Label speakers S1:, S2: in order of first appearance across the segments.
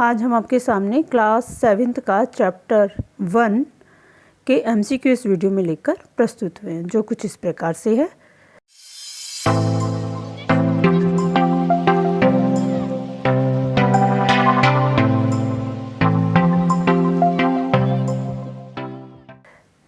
S1: आज हम आपके सामने क्लास 7th का चैप्टर 1 के एमसीक्यू इस वीडियो में लेकर प्रस्तुत हुए हैं, जो कुछ इस प्रकार से है।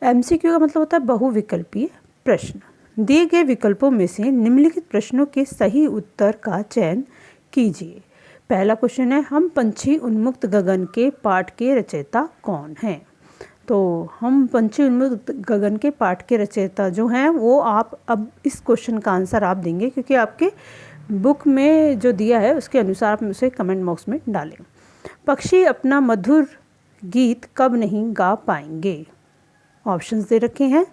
S1: एमसीक्यू का मतलब होता है बहुविकल्पीय प्रश्न। दिए गए विकल्पों में से निम्नलिखित प्रश्नों के सही उत्तर का चयन कीजिए। पहला क्वेश्चन है, हम पंछी उन्मुक्त गगन के पाठ के रचयिता कौन हैं? तो हम पंछी उन्मुक्त गगन के पाठ के रचयिता जो हैं वो आप अब इस क्वेश्चन का आंसर आप देंगे, क्योंकि आपके बुक में जो दिया है उसके अनुसार आप उसे कमेंट बॉक्स में डालें। पक्षी अपना मधुर गीत कब नहीं गा पाएंगे? ऑप्शंस दे रखे हैं।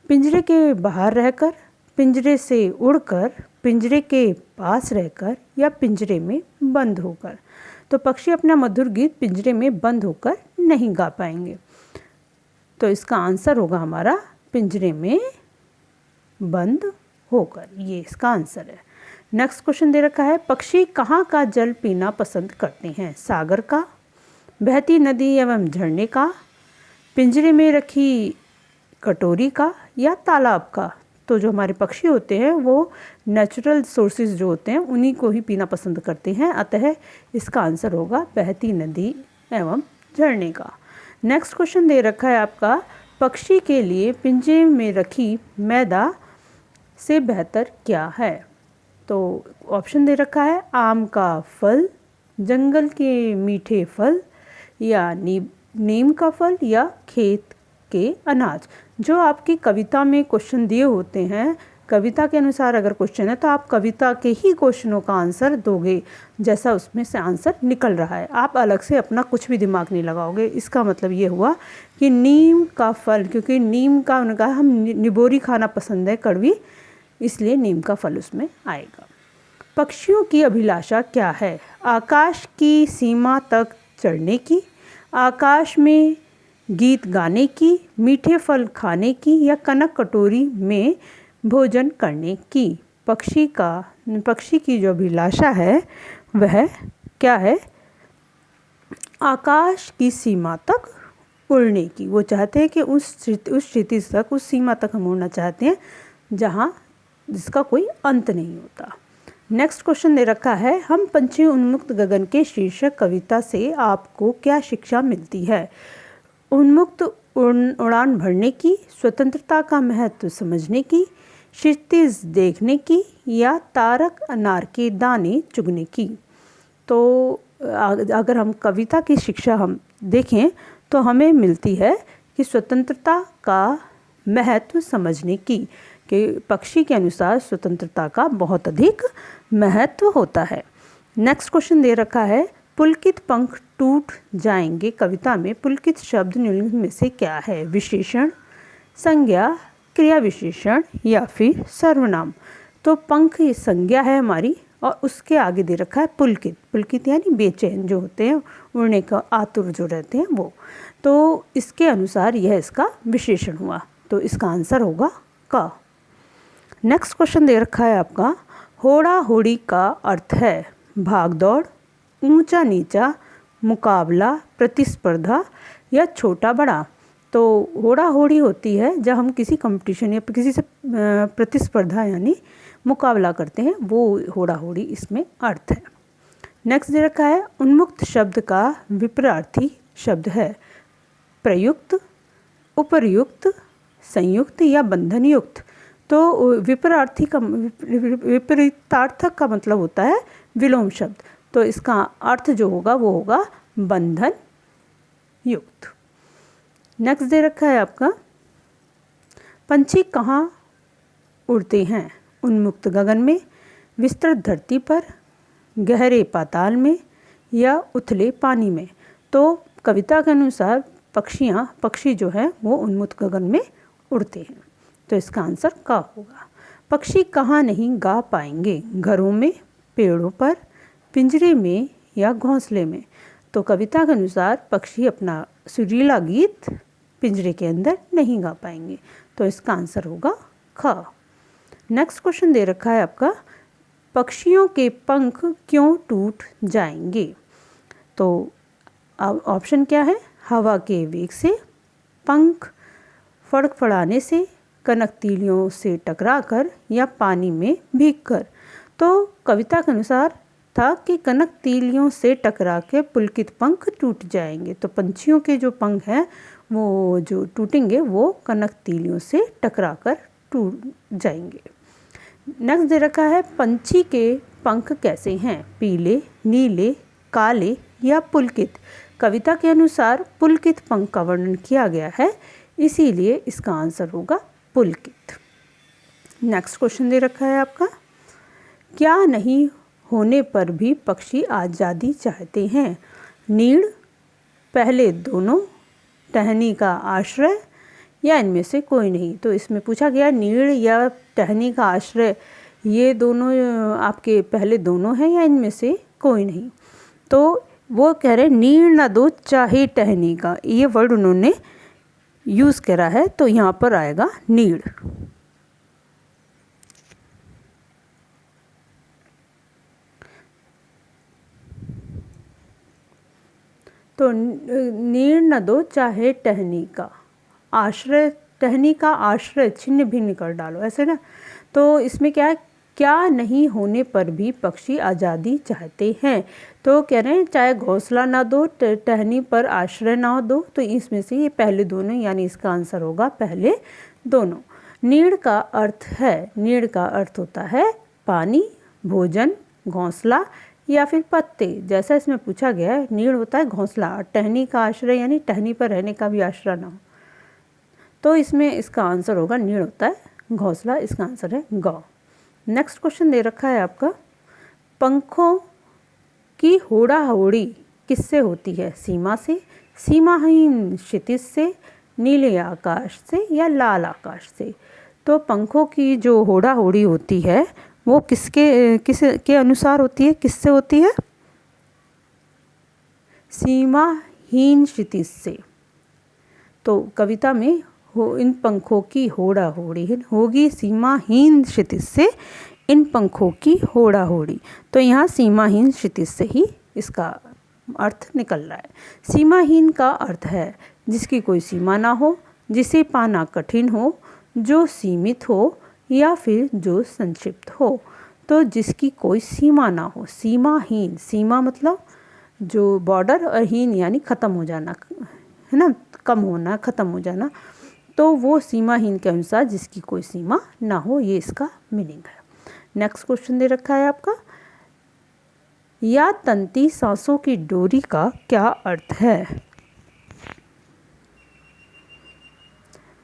S1: पिंजरे के बाहर रहकर, पिंजरे से उड़कर, पिंजरे के पास रहकर या पिंजरे में बंद होकर। तो पक्षी अपना मधुर गीत पिंजरे में बंद होकर नहीं गा पाएंगे। तो इसका आंसर होगा हमारा पिंजरे में बंद होकर। ये इसका आंसर है। नेक्स्ट क्वेश्चन दे रखा है, पक्षी कहाँ का जल पीना पसंद करते हैं? सागर का, बहती नदी एवं झरने का, पिंजरे में रखी कटोरी का या तालाब का? तो जो हमारे पक्षी होते हैं वो नेचुरल सोर्सेज जो होते हैं उन्हीं को ही पीना पसंद करते हैं, अतः इसका आंसर होगा बहती नदी एवं झरने का। नेक्स्ट क्वेश्चन दे रखा है आपका, पक्षी के लिए पिंजरे में रखी मैदा से बेहतर क्या है? तो ऑप्शन दे रखा है, आम का फल, जंगल के मीठे फल या नीम का फल या खेत के अनाज। जो आपकी कविता में क्वेश्चन दिए होते हैं, कविता के अनुसार अगर क्वेश्चन है तो आप कविता के ही क्वेश्चनों का आंसर दोगे जैसा उसमें से आंसर निकल रहा है। आप अलग से अपना कुछ भी दिमाग नहीं लगाओगे। इसका मतलब ये हुआ कि नीम का फल, क्योंकि नीम का उनका हम निबोरी खाना पसंद है, कड़वी, इसलिए नीम का फल उसमें आएगा। पक्षियों की अभिलाषा क्या है? आकाश की सीमा तक चढ़ने की, आकाश में गीत गाने की, मीठे फल खाने की या कनक कटोरी में भोजन करने की? पक्षी की जो अभिलाषा है वह क्या है? आकाश की सीमा तक उड़ने की। वो चाहते हैं कि उस क्षितिज तक, उस सीमा तक हम उड़ना चाहते हैं जिसका कोई अंत नहीं होता। नेक्स्ट क्वेश्चन दे रखा है, हम पंछी उन्मुक्त गगन के शीर्षक कविता से आपको क्या शिक्षा मिलती है? उन्मुक्त उड़ान भरने की, स्वतंत्रता का महत्व समझने की, क्षितिज देखने की या तारक अनार के दाने चुगने की? तो अगर हम कविता की शिक्षा हम देखें तो हमें मिलती है कि स्वतंत्रता का महत्व समझने की, कि पक्षी के अनुसार स्वतंत्रता का बहुत अधिक महत्व होता है। नेक्स्ट क्वेश्चन दे रखा है, पुलकित पंख टूट जाएंगे कविता में पुलकित शब्द निम्नलिखित में से क्या है? विशेषण, संज्ञा, क्रिया विशेषण या फिर सर्वनाम? तो पंख ये संज्ञा है हमारी, और उसके आगे दे रखा है पुलकित। पुलकित यानी बेचैन जो होते हैं, उड़ने का आतुर जो रहते हैं वो। तो इसके अनुसार यह इसका विशेषण हुआ। तो इसका आंसर होगा क। नेक्स्ट क्वेश्चन दे रखा है आपका, होड़ा होड़ी का अर्थ है भाग दौड़, ऊंचा नीचा, मुकाबला, प्रतिस्पर्धा या छोटा बड़ा? तो होड़ा होड़ी होती है जब हम किसी कंपटीशन या किसी से प्रतिस्पर्धा यानी मुकाबला करते हैं, वो होड़ा होड़ी इसमें अर्थ है। नेक्स्ट दे रखा है, उन्मुक्त शब्द का विपरीतार्थी शब्द है प्रयुक्त, उपर्युक्त, संयुक्त या बंधन युक्त? तो विपरीतार्थक का मतलब होता है विलोम शब्द। तो इसका अर्थ जो होगा वो होगा बंधन युक्त। नेक्स्ट दे रखा है आपका, पंछी कहाँ उड़ते हैं? उन्मुक्त गगन में, विस्तृत धरती पर, गहरे पाताल में या उथले पानी में? तो कविता के अनुसार पक्षी जो है वो उन्मुक्त गगन में उड़ते हैं। तो इसका आंसर का होगा। पक्षी कहाँ नहीं गा पाएंगे? घरों में, पेड़ों पर, पिंजरे में या घोंसले में? तो कविता के अनुसार पक्षी अपना सुरीला गीत पिंजरे के अंदर नहीं गा पाएंगे। तो इसका आंसर होगा ख। नेक्स्ट क्वेश्चन दे रखा है आपका, पक्षियों के पंख क्यों टूट जाएंगे? तो अब ऑप्शन क्या है? हवा के वेग से, पंख फड़फड़ाने से, कनक तीलियों से टकराकर या पानी में भीगकर। तो कविता के अनुसार था कि कनक तीलियों से टकरा के पुलकित पंख टूट जाएंगे। तो पंछियों के जो पंख हैं वो जो टूटेंगे वो कनक तीलियों से टकराकर टूट जाएंगे। नेक्स्ट दे रखा है पंछी के पंख कैसे हैं? पीले, नीले, काले या पुलकित। कविता के अनुसार पुलकित पंख का वर्णन किया गया है, इसीलिए इसका आंसर होगा पुलकित। नेक्स्ट क्वेश्चन दे रखा है आपका, क्या नहीं होने पर भी पक्षी आज़ादी चाहते हैं? नीड़, पहले दोनों, टहनी का आश्रय या इनमें से कोई नहीं। तो इसमें पूछा गया नीड़ या टहनी का आश्रय, ये दोनों आपके पहले दोनों हैं या इनमें से कोई नहीं। तो वो कह रहे नीड़ ना दो चाहे टहनी का, ये वर्ड उन्होंने यूज़ करा है, तो यहाँ पर आएगा नीड़। तो नीड़ न दो चाहे टहनी का आश्रय, टहनी का आश्रय छिन्न भिन्न कर डालो, ऐसे ना। तो इसमें क्या है, क्या नहीं होने पर भी पक्षी आज़ादी चाहते हैं। तो कह रहे हैं चाहे घोंसला ना दो, टहनी पर आश्रय ना दो। तो इसमें से ये पहले दोनों, यानी इसका आंसर होगा पहले दोनों। नीड़ का अर्थ है, नीड़ का अर्थ होता है पानी, भोजन, घोंसला या फिर पत्ते। जैसा इसमें पूछा गया है, नीड़ होता है घोंसला, टहनी का आश्रय यानी टहनी पर रहने का भी आश्रय ना हो। तो इसमें इसका आंसर होगा नीड़ होता है घोंसला, इसका आंसर है ग। नेक्स्ट क्वेश्चन दे रखा है आपका, पंखों की होड़ा होड़ी किससे होती है? सीमा से, सीमाहीन क्षितिज से, नीले आकाश से या लाल आकाश से। तो पंखों की जो होड़ा होड़ी होती है वो किसके अनुसार होती है, किससे होती है? सीमाहीन क्षितिज से। तो कविता में इन पंखों की होड़ा होड़ी होगी सीमाहीन क्षितिज से, इन पंखों की होड़ा होड़ी। तो यहाँ सीमाहीन क्षितिज से ही इसका अर्थ निकल रहा है। सीमाहीन का अर्थ है जिसकी कोई सीमा ना हो, जिसे पाना कठिन हो, जो सीमित हो या फिर जो संक्षिप्त हो। तो जिसकी कोई सीमा ना हो, सीमाहीन, सीमा मतलब जो बॉर्डर, और हीन यानी ख़त्म हो जाना है ना, कम होना, ख़त्म हो जाना। तो वो सीमाहीन के अनुसार जिसकी कोई सीमा ना हो, ये इसका मीनिंग है। नेक्स्ट क्वेश्चन दे रखा है आपका, या तंती सांसों की डोरी का क्या अर्थ है?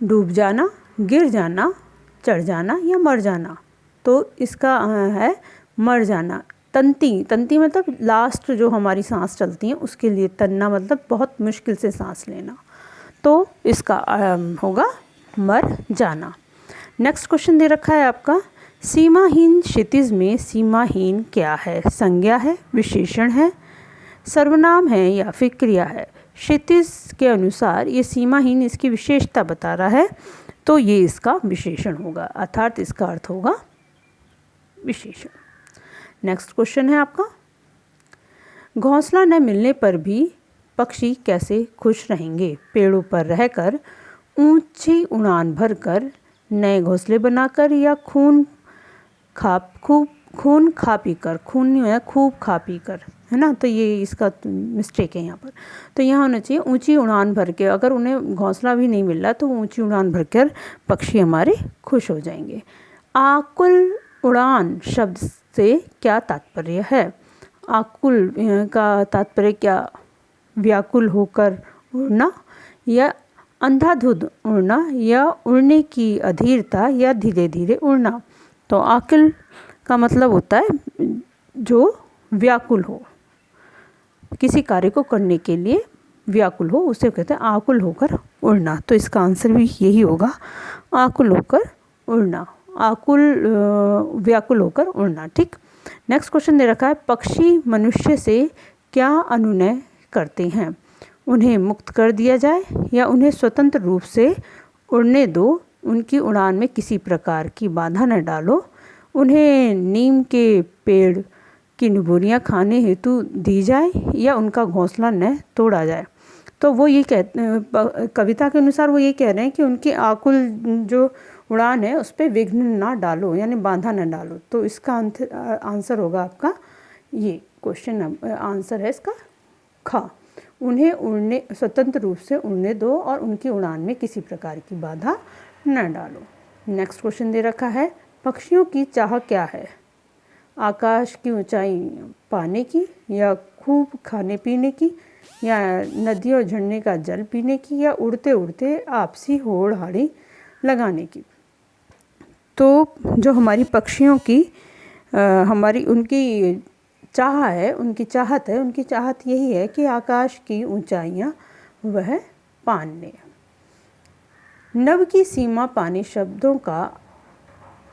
S1: डूब जाना, गिर जाना, चढ़ जाना या मर जाना। तो इसका है मर जाना। तंती, तंती मतलब लास्ट जो हमारी सांस चलती है उसके लिए, तन्ना मतलब बहुत मुश्किल से सांस लेना। तो इसका होगा मर जाना। नेक्स्ट क्वेश्चन दे रखा है आपका, सीमाहीन क्षितिज में सीमाहीन क्या है? संज्ञा है, विशेषण है, सर्वनाम है या फिर क्रिया है? क्षितिज के अनुसार ये सीमाहीन इसकी विशेषता बता रहा है, तो ये इसका विशेषण होगा, अर्थात इसका अर्थ होगा विशेषण। नेक्स्ट क्वेश्चन है आपका, घोंसला न मिलने पर भी पक्षी कैसे खुश रहेंगे? पेड़ों पर रहकर, ऊंची उड़ान भरकर, नए घोंसले बनाकर या खूब खा पी कर, खून नहीं है खूब खा पी कर, है ना। तो ये इसका मिस्टेक है यहाँ पर। तो यहाँ होना चाहिए ऊंची उड़ान भर के। अगर उन्हें घोंसला भी नहीं मिल रहा तो ऊंची उड़ान भरकर पक्षी हमारे खुश हो जाएंगे। आकुल उड़ान शब्द से क्या तात्पर्य है? आकुल का तात्पर्य क्या? व्याकुल होकर उड़ना, या अंधाधुंध उड़ना, या उड़ने की अधीरता, या धीरे धीरे उड़ना। तो आकुल का मतलब होता है जो व्याकुल हो, किसी कार्य को करने के लिए व्याकुल हो, उसे कहते हैं आकुल होकर उड़ना। तो इसका आंसर भी यही होगा, आकुल होकर उड़ना, आकुल व्याकुल होकर उड़ना। ठीक। नेक्स्ट क्वेश्चन दे रखा है, पक्षी मनुष्य से क्या अनुनय करते हैं? उन्हें मुक्त कर दिया जाए या उन्हें स्वतंत्र रूप से उड़ने दो, उनकी उड़ान में किसी प्रकार की बाधा न डालो, उन्हें नीम के पेड़ की बोरियां खाने हेतु दी जाए या उनका घोंसला न तोड़ा जाए। तो वो ये कविता के अनुसार वो ये कह रहे हैं कि उनकी आकुल जो उड़ान है उस पर विघ्न ना डालो, यानी बाधा ना डालो। तो इसका आंसर होगा आपका ये क्वेश्चन आंसर है इसका खा। उन्हें उड़ने स्वतंत्र रूप से उड़ने दो और उनकी उड़ान में किसी प्रकार की बाधा न डालो। नेक्स्ट क्वेश्चन दे रखा है, पक्षियों की चाह क्या है? आकाश की ऊंचाई पाने की, या खूब खाने पीने की, या नदी और झरने का जल पीने की, या उड़ते उड़ते आपसी होड़ हाड़ी लगाने की। तो जो हमारी पक्षियों की हमारी उनकी चाह है, उनकी चाहत है, उनकी चाहत यही है कि आकाश की ऊंचाइयां वह पान ले। नभ की सीमा पाने शब्दों का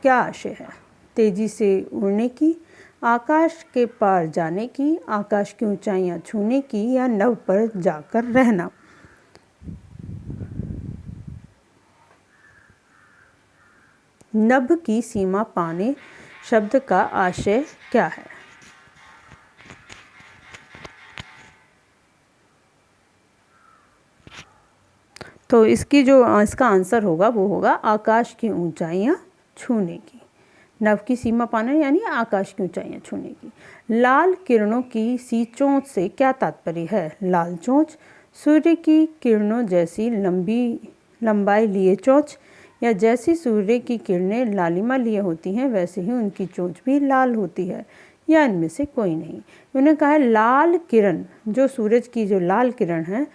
S1: क्या आशय है? तेजी से उड़ने की, आकाश के पार जाने की, आकाश की ऊंचाइयां छूने की, या नभ पर जाकर रहना। नभ की सीमा पाने शब्द का आशय क्या है? तो इसका आंसर होगा वो होगा आकाश की ऊंचाइयां छूने की। नभ की सीमा पाना यानी आकाश की ऊंचाइयां छूने की। लाल किरणों की सी चोंच से क्या तात्पर्य है? लाल चोंच सूर्य की किरणों जैसी लंबाई लिए चोंच, या जैसी सूर्य की किरणें लालिमा लिए होती हैं वैसे ही उनकी चोंच भी लाल होती है, या इनमें से कोई नहीं। उन्होंने कहा है लाल किरण, जो सूरज की जो लाल किरण है,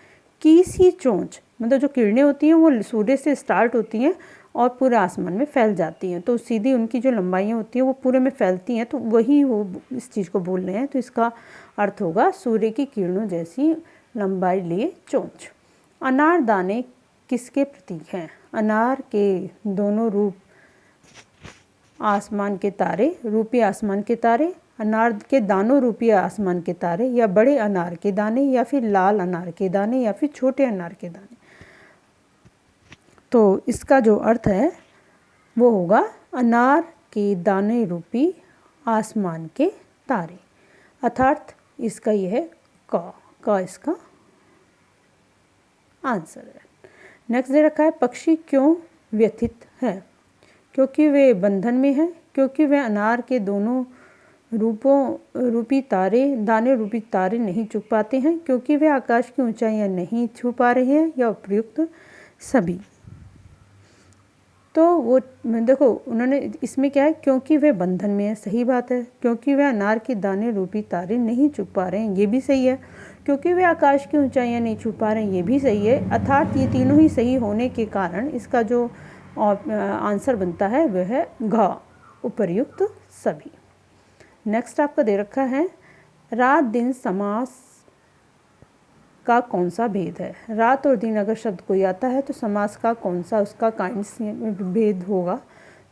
S1: की सी चोंच मतलब जो किरणें होती हैं वो सूर्य से स्टार्ट होती हैं और पूरे आसमान में फैल जाती हैं, तो सीधी उनकी जो लंबाइयाँ होती हैं वो पूरे में फैलती हैं, तो वही वो इस चीज़ को बोल रहे हैं। तो इसका अर्थ होगा सूर्य की किरणों जैसी लंबाई लिए चोंच। अनार दाने किसके प्रतीक हैं? अनार के दोनों रूप आसमान के तारे, रूपी आसमान के तारे, अनार के दानों रूपी आसमान के तारे, या बड़े अनार के दाने, या फिर लाल अनार के दाने, या फिर छोटे अनार के दाने। तो इसका जो अर्थ है वो होगा अनार के दाने रूपी आसमान के तारे, अर्थात इसका यह है का इसका आंसर है। नेक्स्ट दे रखा है, पक्षी क्यों व्यथित है? क्योंकि वे बंधन में है, क्योंकि वे अनार के दोनों रूपी दाने रूपी तारे नहीं चुग पाते हैं, क्योंकि वे आकाश की ऊंचाइयां नहीं छू पा रहे हैं, या उपयुक्त सभी। तो वो देखो उन्होंने इसमें क्या है, क्योंकि वे बंधन में है, सही बात है। क्योंकि वे अनार के दाने रूपी तारे नहीं चुग पा रहे हैं, ये भी सही है। क्योंकि वे आकाश की ऊंचाइयां नहीं छू पा रहे हैं, ये भी सही है। अर्थात ये तीनों ही सही होने के कारण इसका जो आंसर बनता है वह है घ, उपर्युक्त सभी। नेक्स्ट आपका दे रखा है, रात दिन समास का कौन सा भेद है? रात और दिन अगर शब्द कोई आता है तो समास का कौन सा उसका काइंड्स भेद होगा?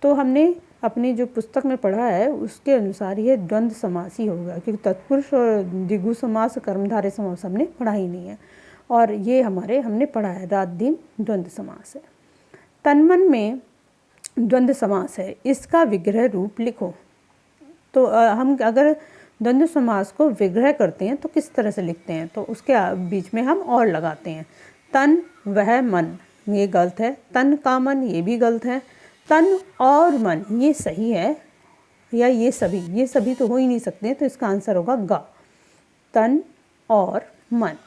S1: तो हमने अपनी जो पुस्तक में पढ़ा है उसके अनुसार ये द्वंद्व समास ही होगा, क्योंकि तत्पुरुष और द्विगु समास कर्मधारय समास हमने पढ़ा ही नहीं है, और ये हमने पढ़ा है रात दिन द्वंद्व समास है। तन्मन में द्वंद्व समास है, इसका विग्रह रूप लिखो। तो हम अगर द्वंद्व समास को विग्रह करते हैं तो किस तरह से लिखते हैं? तो उसके बीच में हम और लगाते हैं। तन वह मन, ये गलत है। तन का मन, ये भी गलत है। तन और मन, ये सही है। या ये सभी तो हो ही नहीं सकते, तो इसका आंसर होगा गा, तन और मन।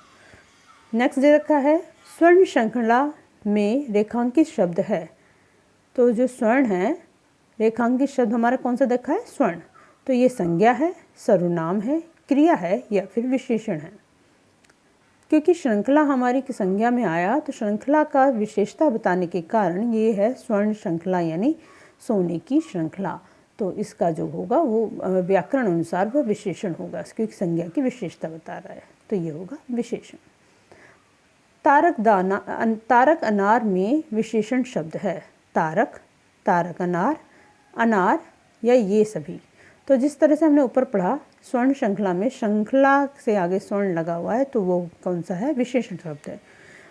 S1: नेक्स्ट दे रखा है, स्वर्ण श्रृंखला में रेखांकित शब्द है। तो जो स्वर्ण है, रेखांकित शब्द हमारा कौन सा देखा है? स्वर्ण। तो ये संज्ञा है, सर्वनाम है, क्रिया है, या फिर विशेषण है। क्योंकि श्रृंखला हमारी की संज्ञा में आया तो श्रृंखला का विशेषता बताने के कारण ये है स्वर्ण श्रृंखला, यानी सोने की श्रृंखला। तो इसका जो होगा वो व्याकरण अनुसार वह विशेषण होगा, क्योंकि संज्ञा की विशेषता बता रहा है, तो ये होगा विशेषण। तारक अनार में विशेषण शब्द है। तारक अनार, अनार, या ये सभी। तो जिस तरह से हमने ऊपर पढ़ा, स्वर्ण श्रृंखला में श्रृंखला से आगे स्वर्ण लगा हुआ है, तो वो कौन सा है? विशेषण शब्द है।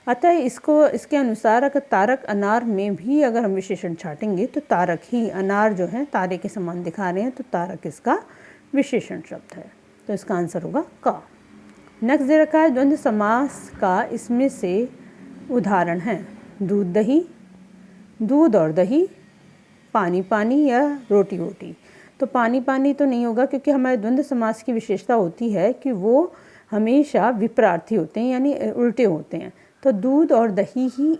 S1: अतः इसके अनुसार अगर तारक अनार में भी अगर हम विशेषण छाटेंगे तो तारक ही, अनार जो है तारे के समान दिखा रहे हैं, तो तारक इसका विशेषण शब्द है, तो इसका आंसर होगा का। नेक्स्ट दे रखा है द्वंद्व समास का इसमें से उदाहरण है दूध दही, दूध और दही, पानी पानी या रोटी रोटी। तो पानी पानी तो नहीं होगा, क्योंकि हमारे द्वंद्व समास की विशेषता होती है कि वो हमेशा विपरार्थी होते हैं, यानी उल्टे होते हैं। तो दूध और दही ही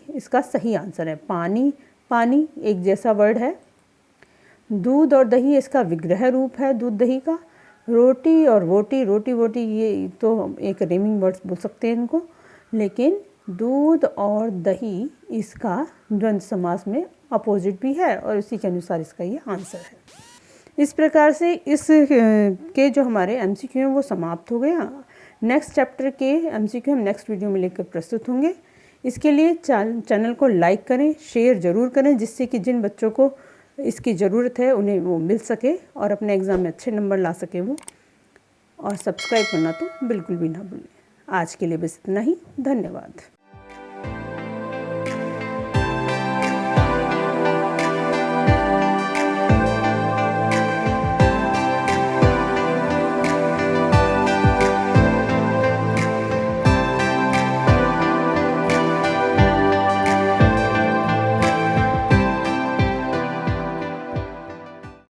S1: इसका सही आंसर है। पानी पानी एक जैसा वर्ड है, दूध और दही इसका विग्रह रूप है दूध दही का, रोटी और वोटी रोटी वोटी ये तो एक रिमिंग वर्ड्स बोल सकते हैं इनको, लेकिन दूध और दही इसका द्वंद्व समास में अपोजिट भी है और उसी के अनुसार इसका ये आंसर है। इस प्रकार से इस के जो हमारे एमसीक्यू हैं वो समाप्त हो गया। नेक्स्ट चैप्टर के एमसीक्यू हम नेक्स्ट वीडियो में लेकर प्रस्तुत होंगे। इसके लिए चैनल को लाइक करें, शेयर ज़रूर करें, जिससे कि जिन बच्चों को इसकी ज़रूरत है उन्हें वो मिल सके और अपने एग्ज़ाम में अच्छे नंबर ला सके वो। और सब्सक्राइब करना तो बिल्कुल भी ना भूलें। आज के लिए बस इतना ही, धन्यवाद।